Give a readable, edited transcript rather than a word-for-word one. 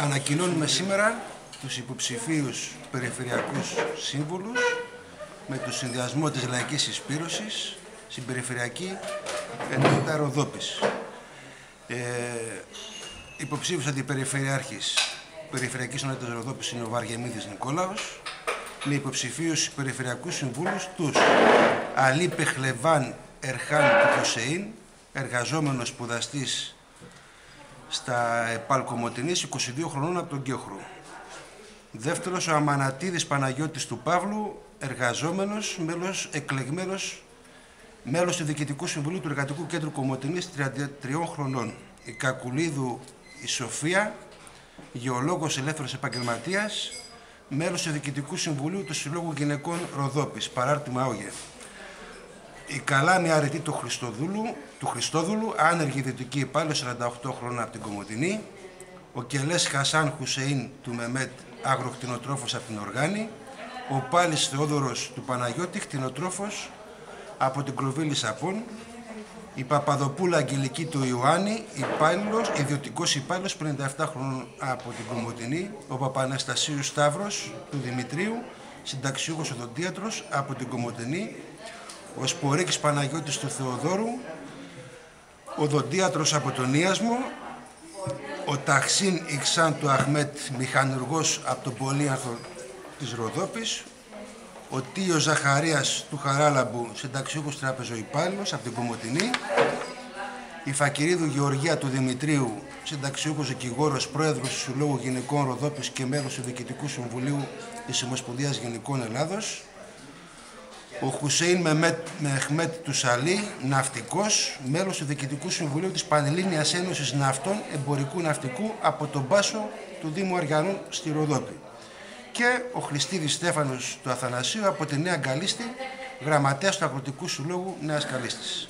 Ανακοινώνουμε σήμερα τους υποψηφίους περιφερειακούς σύμβουλους με το συνδυασμό της Λαϊκής Συσπήρωσης στην Περιφερειακή Ενότητα Ροδόπης. Υποψήφιος αντιπεριφερειάρχης Περιφερειακής Ενότητας Ροδόπης είναι ο Βαργεμίδης Νικόλαος, με υποψηφίους περιφερειακούς συμβούλους τους Αλή Πεχλεβάν Ερχάν Χουσεΐν, εργαζόμενος σπουδαστής στα ΕΠΑΛ Κομοτηνής, 22 χρονών από τον Κιόχρο. Δεύτερος, ο Αμανατίδης Παναγιώτης του Παύλου, εργαζόμενος, μέλος του Διοικητικού Συμβουλίου του Εργατικού Κέντρου Κομοτηνής, 33 χρονών. Η Κακουλίδου η Σοφία, γεωλόγος ελεύθερος επαγγελματίας, μέλος του Διοικητικού Συμβουλίου του Συλλόγου Γυναικών Ροδόπης, παράρτημα ΟΓΕ. Η Καλάνη Αρετή του Χριστόδουλου, άνεργη ιδιωτική υπάλληλος, 48 χρόνια από την Κομοτηνή. Ο Κελές Χασάν Χουσεΐν του Μεμέτ, αγροκτηνοτρόφος από την Οργάνη. Ο Πάλης Θεόδωρος του Παναγιώτη, κτηνοτρόφος από την Κροβίλη Σαπών. Η Παπαδοπούλα Αγγελική του Ιωάννη, ιδιωτικός υπάλληλος, 57 χρόνων από την Κομοτηνή. Ο Παπαναστασίου Σταύρος του Δημητρίου, συνταξιούχος οδοντίατρος από την Κομοτηνή. Ο Σπορίκης Παναγιώτης του Θεοδόρου, οδοντίατρος από τον Ίασμο. Ο Ταχσίν Ιξάν του Αχμέτ, μηχανουργός από τον Πολύαρθρο της Ροδόπης. Ο Τίος Ζαχαρίας του Χαράλαμπου, συνταξιούχος τραπεζοϊπάλληλος από την Κομοτηνή. Η Φακυρίδου Γεωργία του Δημητρίου, συνταξιούχος δικηγόρος, πρόεδρος του Συλλόγου Γυναικών Ροδόπης και μέλος του Διοικητικού Συμβουλίου της Ομοσπονδίας Γυναικών Ελλάδος. Ο Χουσέιν Μεχμέτ του Σαλή, ναυτικός, μέλος του Διοικητικού Συμβουλίου της Πανελλήνιας Ένωσης Ναυτών Εμπορικού Ναυτικού από τον Πάσο του Δήμου Αργιανών στη Ροδόπη. Και ο Χριστίδης Στέφανος του Αθανασίου από τη Νέα Γκαλίστη, γραμματέας του Αγροτικού Συλλόγου Νέας Γκαλίστης.